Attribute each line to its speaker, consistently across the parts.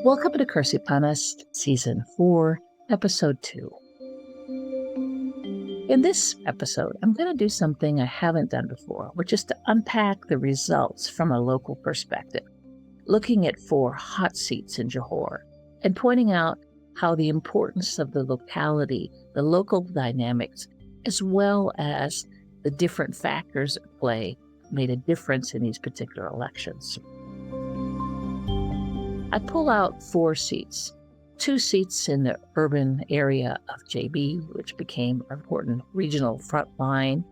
Speaker 1: Welcome to Kerusi Panas, Season 4, Episode 2. In this episode, I'm going to do something I haven't done before, which is to unpack the results from a local perspective, looking at 4 hot seats in Johor and pointing out how the importance of the locality, the local dynamics, as well as the different factors at play made a difference in these particular elections. I pull out 4 seats, 2 seats in the urban area of JB, which became an important regional front line,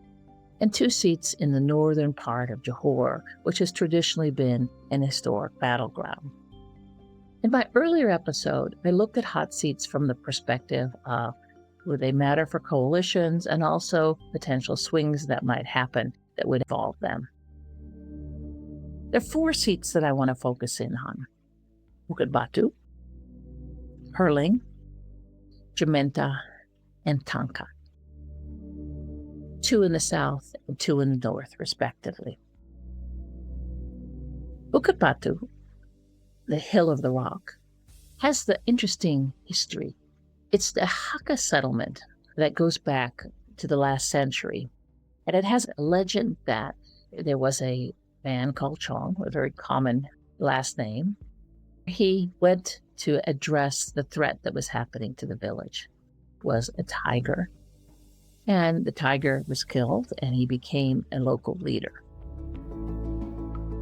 Speaker 1: and 2 seats in the northern part of Johor, which has traditionally been an historic battleground. In my earlier episode, I looked at hot seats from the perspective of would they matter for coalitions and also potential swings that might happen that would involve them. There are 4 seats that I want to focus in on: Bukit Batu, Herling, Jamenta, and Tangka. 2 in the south and 2 in the north, respectively. Bukit Batu, the Hill of the Rock, has the interesting history. It's the Hakka settlement that goes back to the last century, and it has a legend that there was a man called Chong, a very common last name. He went to address the threat that was happening to the village. It was a tiger, and the tiger was killed, and he became a local leader.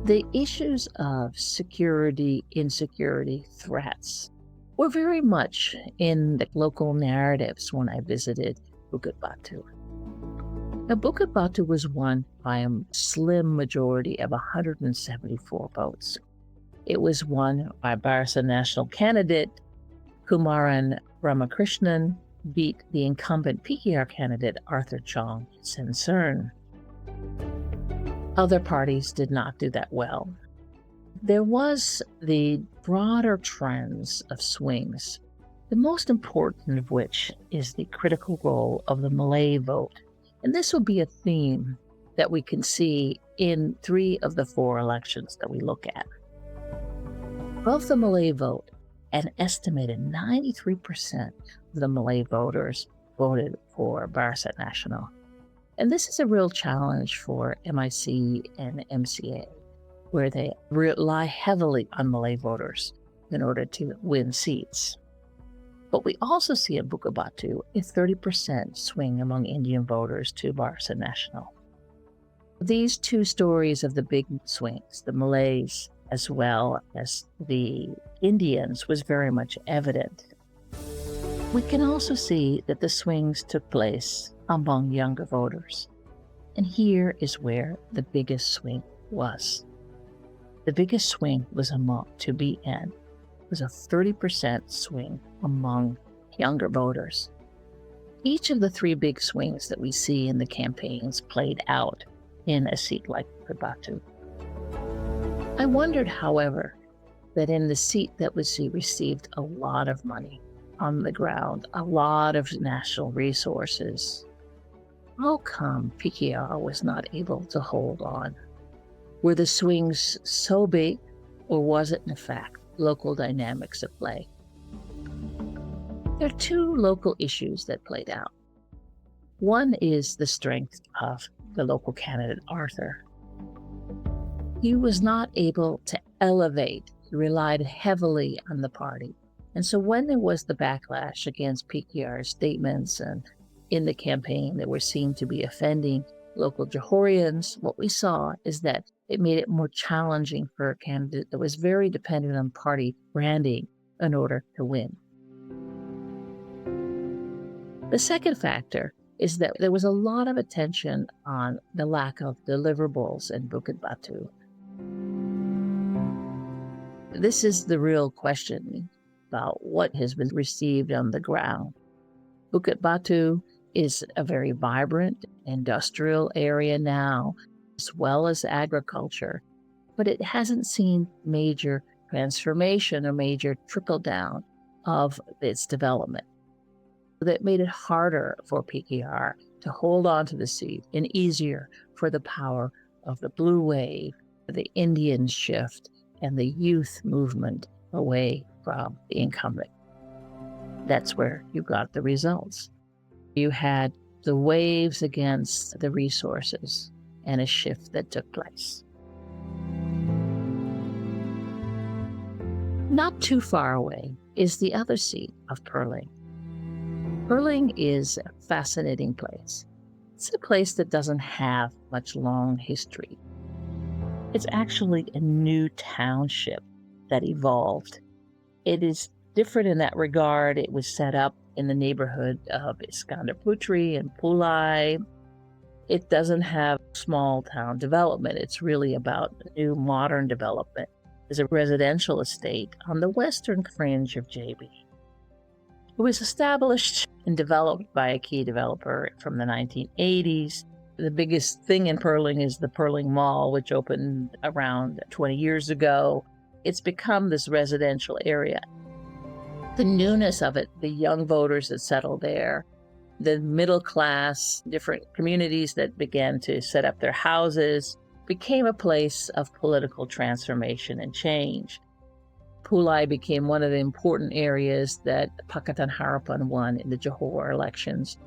Speaker 1: The issues of security, insecurity, threats were very much in the local narratives when I visited Bukit Batu. Now, Bukit Batu was won by a slim majority of 174 votes. It was won by Barisan Nasional candidate Kumaran Ramakrishnan beat the incumbent PKR candidate Arthur Chong Sensern. Other parties did not do that well. There was the broader trends of swings, the most important of which is the critical role of the Malay vote. And this will be a theme that we can see in 3 of the 4 elections that we look at. Of the Malay vote, an estimated 93% of the Malay voters voted for Barisan Nasional. And this is a real challenge for MIC and MCA, where they rely heavily on Malay voters in order to win seats. But we also see in Bukit Batu a 30% swing among Indian voters to Barisan Nasional. These 2 stories of the big swings, the Malays as well as the Indians, was very much evident. We can also see that the swings took place among younger voters. And here is where the biggest swing was. The biggest swing was among, to BN, was a 30% swing among younger voters. Each of the 3 big swings that we see in the campaigns played out in a seat like Bukit Batu. I wondered, however, that in the seat that received a lot of money on the ground, a lot of national resources, how come PKR was not able to hold on? Were the swings so big, or was it in fact local dynamics at play? There are 2 local issues that played out. One is the strength of the local candidate, Arthur. He was not able to elevate. He relied heavily on the party. And so when there was the backlash against PKR's statements and in the campaign that were seen to be offending local Johorians, what we saw is that it made it more challenging for a candidate that was very dependent on party branding in order to win. The second factor is that there was a lot of attention on the lack of deliverables in Bukit Batu. This is the real question about what has been received on the ground. Bukit Batu is a very vibrant industrial area now, as well as agriculture, but it hasn't seen major transformation or major trickle down of its development. That made it harder for PKR to hold on to the seat and easier for the power of the blue wave, the Indian shift, and the youth movement away from the incumbent. That's where you got the results. You had the waves against the resources and a shift that took place. Not too far away is the other seat of Perling. Perling is a fascinating place. It's a place that doesn't have much long history. It's actually a new township that evolved. It is different in that regard. It was set up in the neighborhood of Iskandarputri and Pulai. It doesn't have small town development. It's really about new modern development. There's a residential estate on the western fringe of JB. It was established and developed by a key developer from the 1980s. The biggest thing in Perling is the Perling Mall, which opened around 20 years ago. It's become this residential area. The newness of it, the young voters that settled there, the middle class, different communities that began to set up their houses, became a place of political transformation and change. Pulai became one of the important areas that Pakatan Harapan won in the Johor elections.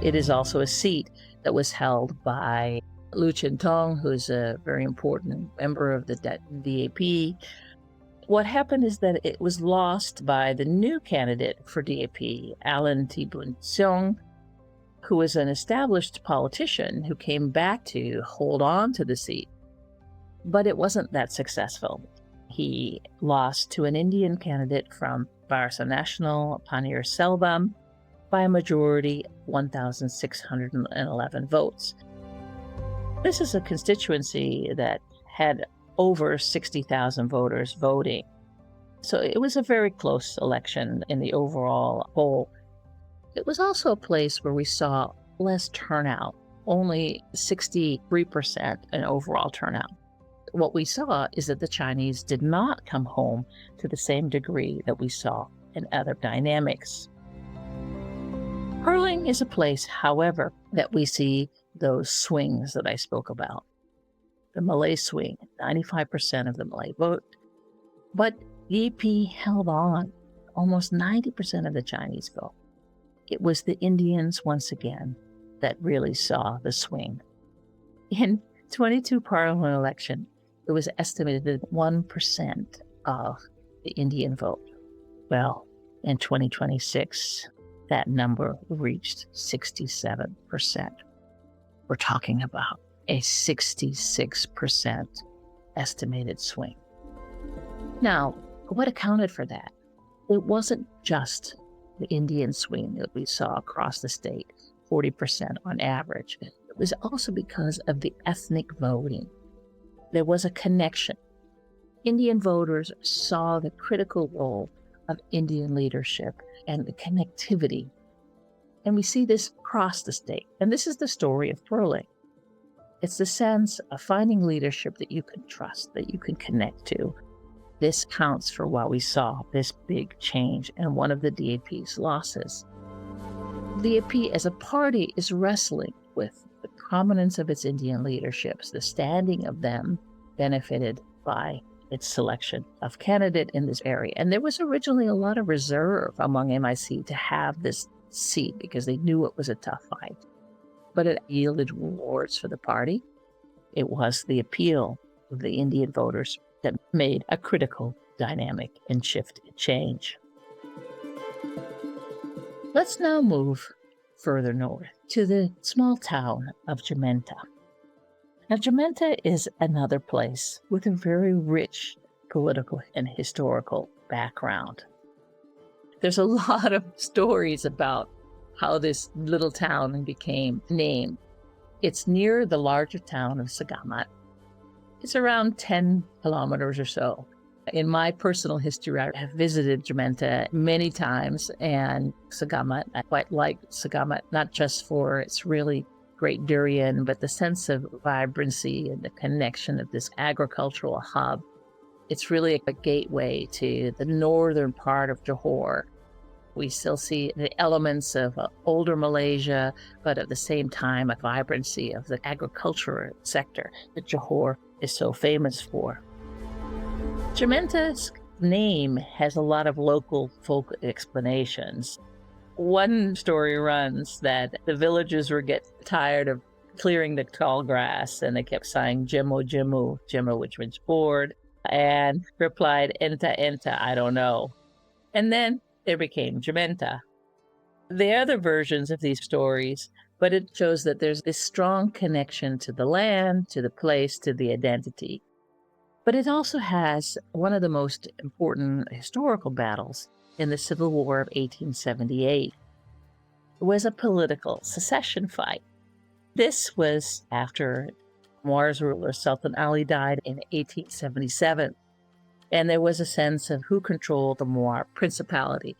Speaker 1: It is also a seat that was held by Lu Chintong, who's a very important member of the DAP. What happened is that it was lost by the new candidate for DAP, Alan T. Boon Seong, who was an established politician who came back to hold on to the seat. But it wasn't that successful. He lost to an Indian candidate from Barisan Nasional, Panir Selvam, by a majority of 1,611 votes. This is a constituency that had over 60,000 voters voting. So it was a very close election in the overall poll. It was also a place where we saw less turnout, only 63% in overall turnout. What we saw is that the Chinese did not come home to the same degree that we saw in other dynamics. Perling is a place, however, that we see those swings that I spoke about. The Malay swing, 95% of the Malay vote, but DAP held on, almost 90% of the Chinese vote. It was the Indians, once again, that really saw the swing. In 22 parliament election, it was estimated that 1% of the Indian vote. Well, in 2026, that number reached 67%. We're talking about a 66% estimated swing. Now, what accounted for that? It wasn't just the Indian swing that we saw across the state, 40% on average. It was also because of the ethnic voting. There was a connection. Indian voters saw the critical role of Indian leadership and the connectivity. And we see this across the state. And this is the story of Perling. It's the sense of finding leadership that you can trust, that you can connect to. This counts for what we saw, this big change, and one of the DAP's losses. DAP as a party is wrestling with the prominence of its Indian leaderships. The standing of them benefited by its selection of candidate in this area. And there was originally a lot of reserve among MIC to have this seat because they knew it was a tough fight. But it yielded rewards for the party. It was the appeal of the Indian voters that made a critical dynamic and shift and change. Let's now move further north to the small town of Jamenta. Now, Jamenta is another place with a very rich political and historical background. There's a lot of stories about how this little town became named. It's near the larger town of Sagamat. It's around 10 kilometers or so. In my personal history, I have visited Jamenta many times, and Sagamat, I quite like Sagamat, not just for its really great durian, but the sense of vibrancy and the connection of this agricultural hub. It's really a gateway to the northern part of Johor. We still see the elements of older Malaysia, but at the same time, a vibrancy of the agricultural sector that Johor is so famous for. Jamenta name has a lot of local folk explanations. One story runs that the villagers were get tired of clearing the tall grass and they kept saying Jimo Jimu, Jimo, which means bored, and replied, Enta Enta, I don't know. And then there became Jamenta. There are other versions of these stories, but it shows that there's this strong connection to the land, to the place, to the identity. But it also has one of the most important historical battles in the Civil War of 1878. It was a political secession fight. This was after Muar's ruler Sultan Ali died in 1877, and there was a sense of who controlled the Muar Principality.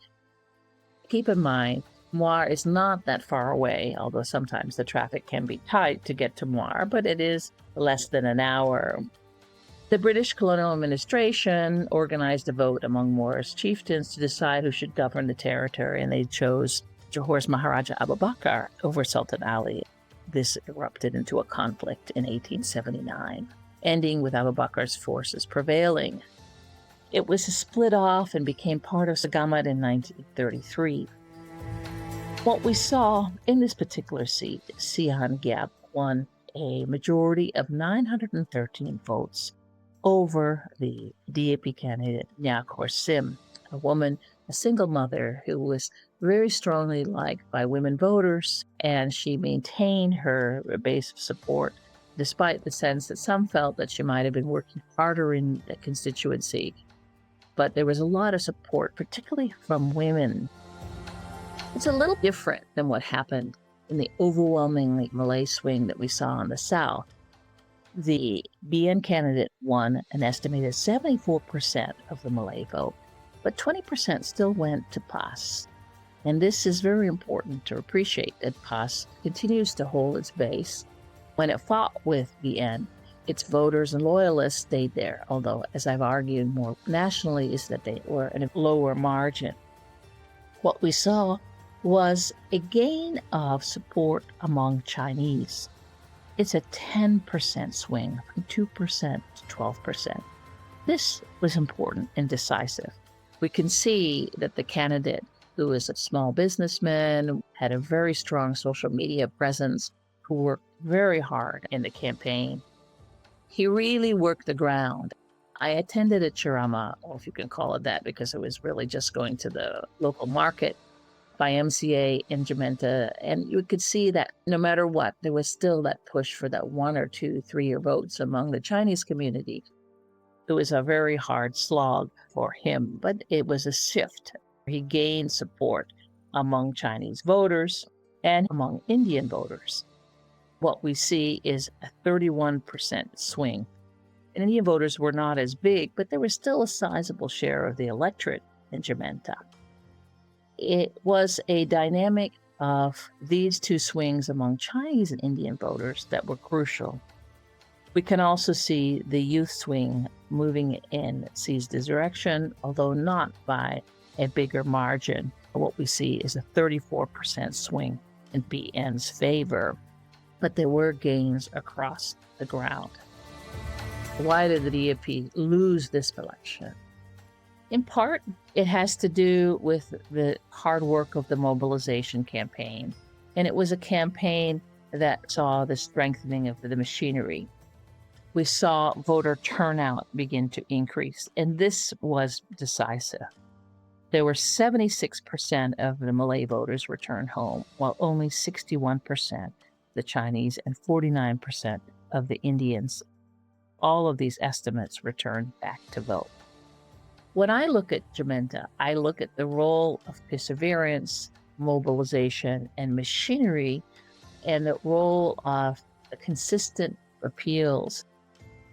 Speaker 1: Keep in mind, Muar is not that far away, although sometimes the traffic can be tight to get to Muar, but it is less than an hour. The British colonial administration organized a vote among Muar's chieftains to decide who should govern the territory, and they chose Johor's Maharaja Abu Bakr over Sultan Ali. This erupted into a conflict in 1879, ending with Abu Bakr's forces prevailing. It was split off and became part of Sagamad in 1933. What we saw in this particular seat, Sihan Gyab won a majority of 913 votes over the DAP candidate Nyakor Sim, a woman, a single mother who was very strongly liked by women voters, and she maintained her base of support despite the sense that some felt that she might have been working harder in the constituency. But there was a lot of support, particularly from women. It's a little different than what happened in the overwhelmingly Malay swing that we saw in the South. The BN candidate won an estimated 74% of the Malay vote, but 20% still went to PAS. And this is very important to appreciate, that PAS continues to hold its base. When it fought with BN, its voters and loyalists stayed there, although, as I've argued more nationally, is that they were in a lower margin. What we saw was a gain of support among Chinese. It's a 10% swing from 2% to 12%. This was important and decisive. We can see that the candidate, who is a small businessman, had a very strong social media presence, who worked very hard in the campaign. He really worked the ground. I attended a Chirama, or if you can call it that, because it was really just going to the local market by MCA in Jamenta, and you could see that no matter what, there was still that push for that 1 or 2, 3-year votes among the Chinese community. It was a very hard slog for him, but it was a shift. He gained support among Chinese voters and among Indian voters. What we see is a 31% swing. And Indian voters were not as big, but there was still a sizable share of the electorate in Jamenta. It was a dynamic of these two swings among Chinese and Indian voters that were crucial. We can also see the youth swing moving in Caesar's direction, although not by a bigger margin. What we see is a 34% swing in BN's favor, but there were gains across the ground. Why did the DAP lose this election? In part, it has to do with the hard work of the mobilization campaign. And it was a campaign that saw the strengthening of the machinery. We saw voter turnout begin to increase, and this was decisive. There were 76% of the Malay voters returned home, while only 61% the Chinese and 49% of the Indians. All of these estimates returned back to vote. When I look at Jamenta, I look at the role of perseverance, mobilization, and machinery, and the role of the consistent appeals.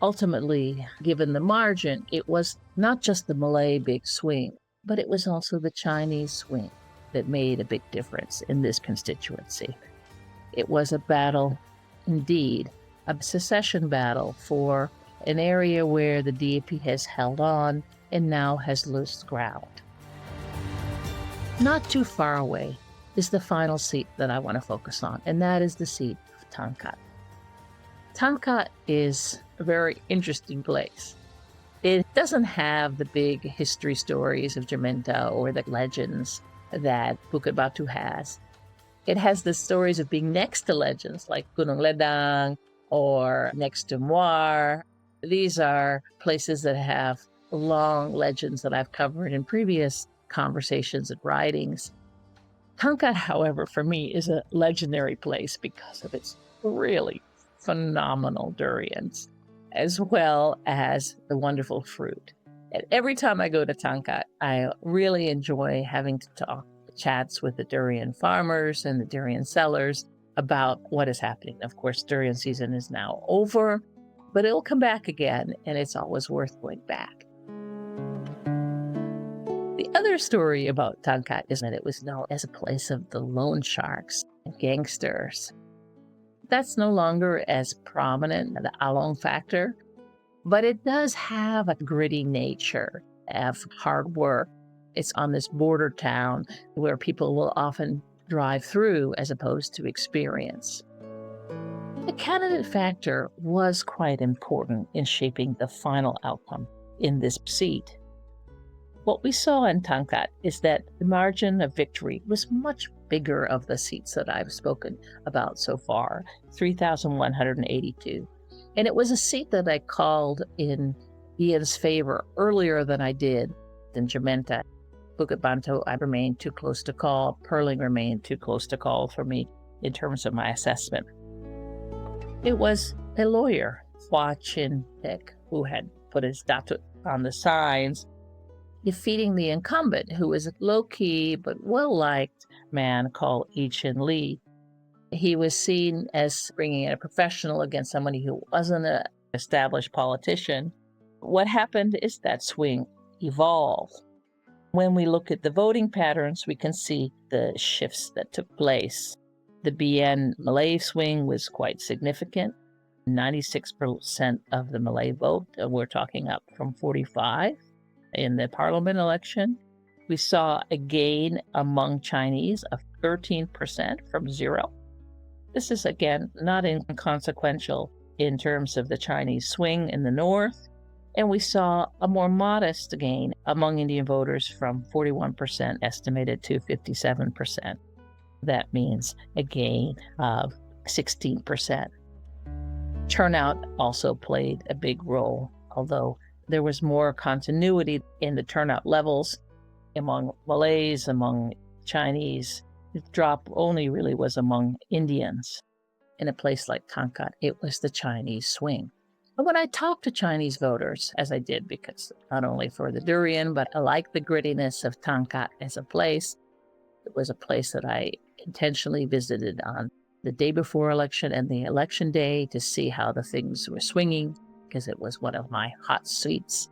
Speaker 1: Ultimately, given the margin, it was not just the Malay big swing, but it was also the Chinese swing that made a big difference in this constituency. It was a battle, indeed, a secession battle for an area where the DAP has held on and now has lost ground. Not too far away is the final seat that I want to focus on, and that is the seat of Tangkat. Tangkat is a very interesting place. It doesn't have the big history stories of Jamaica or the legends that Bukit Batu has. It has the stories of being next to legends like Gunung Ledang or next to Muar. These are places that have long legends that I've covered in previous conversations and writings. Tangkat, however, for me is a legendary place because of its really phenomenal durians, as well as the wonderful fruit. And every time I go to Tangkat, I really enjoy having to talk chats with the durian farmers and the durian sellers about what is happening. Of course, durian season is now over, but it'll come back again, and it's always worth going back. The other story about Tangkat is that it was known as a place of the loan sharks and gangsters. That's no longer as prominent, the Along factor, but it does have a gritty nature of hard work. It's on this border town where people will often drive through as opposed to experience. The candidate factor was quite important in shaping the final outcome in this seat. What we saw in Tangkat is that the margin of victory was much bigger of the seats that I've spoken about so far, 3,182. And it was a seat that I called in Ian's favor earlier than I did in Jamaica. Bukit Batu, I remained too close to call. Perling remained too close to call for me in terms of my assessment. It was a lawyer, Hua Chin Pek, who had put his datuk on the signs, defeating the incumbent, who was a low-key but well-liked man called Yi Chin Lee. He was seen as bringing in a professional against somebody who wasn't an established politician. What happened is that swing evolved. When we look at the voting patterns, we can see the shifts that took place. The BN Malay swing was quite significant. 96% of the Malay vote, we're talking up from 45 in the parliament election. We saw a gain among Chinese of 13% from 0. This is, again, not inconsequential in terms of the Chinese swing in the north. And we saw a more modest gain among Indian voters from 41% estimated to 57%. That means a gain of 16%. Turnout also played a big role, although there was more continuity in the turnout levels among Malays, among Chinese. The drop only really was among Indians. In a place like Tangkat, it was the Chinese swing. But when I talked to Chinese voters, as I did, because not only for the durian, but I like the grittiness of Tangkat as a place. It was a place that I intentionally visited on the day before election and the election day to see how the things were swinging, because it was one of my hot seats.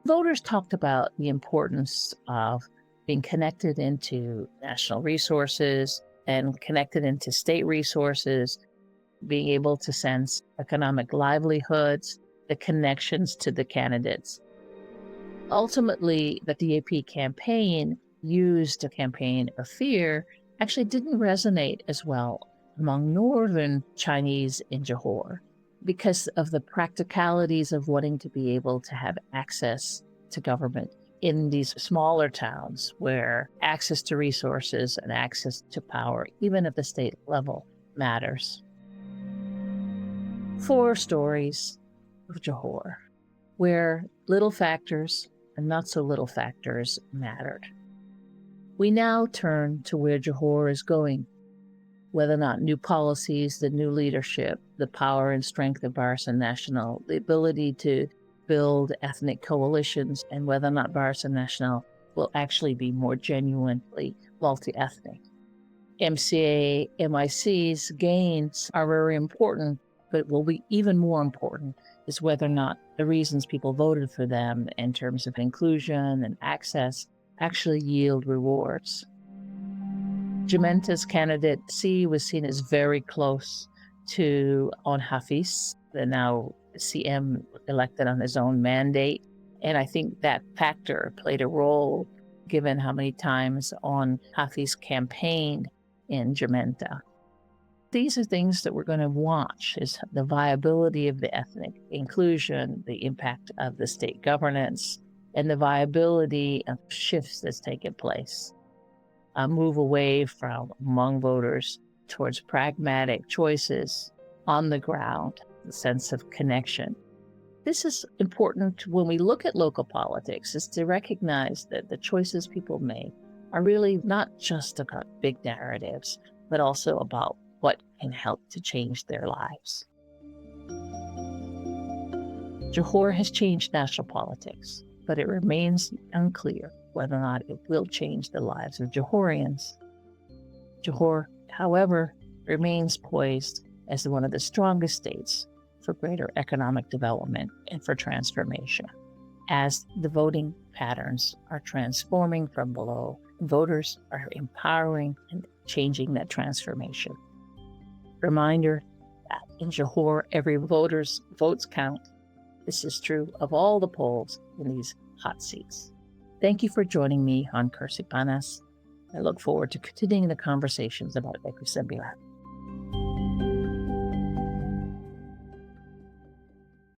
Speaker 1: Voters talked about the importance of being connected into national resources and connected into state resources, being able to sense economic livelihoods, the connections to the candidates. Ultimately, the DAP campaign used a campaign of fear actually didn't resonate as well among northern Chinese in Johor because of the practicalities of wanting to be able to have access to government in these smaller towns where access to resources and access to power, even at the state level, matters. 4 stories of Johor, where little factors and not so little factors mattered. We now turn to where Johor is going, whether or not new policies, the new leadership, the power and strength of Barisan Nasional, the ability to build ethnic coalitions, and whether or not Barisan Nasional will actually be more genuinely multi-ethnic. MCA, MIC's gains are very important, but will be even more important is whether or not the reasons people voted for them in terms of inclusion and access actually yield rewards. Jamenta's candidate C was seen as very close to On Hafiz, the now CM elected on his own mandate. And I think that factor played a role given how many times On Hafiz campaigned in Jamenta. These are things that we're going to watch: is the viability of the ethnic inclusion, the impact of the state governance, and the viability of shifts that's taken place. A move away from Hmong voters towards pragmatic choices on the ground, the sense of connection. This is important when we look at local politics, is to recognize that the choices people make are really not just about big narratives, but also about what can help to change their lives. Johor has changed national politics, but it remains unclear whether or not it will change the lives of Johorians. Johor, however, remains poised as one of the strongest states for greater economic development and for transformation. As the voting patterns are transforming from below, voters are empowering and changing that transformation. Reminder that in Johor, every voter's votes count. This is true of all the polls in these hot seats. Thank you for joining me on Kerusi Panas. I look forward to continuing the conversations about Kerusi Panas.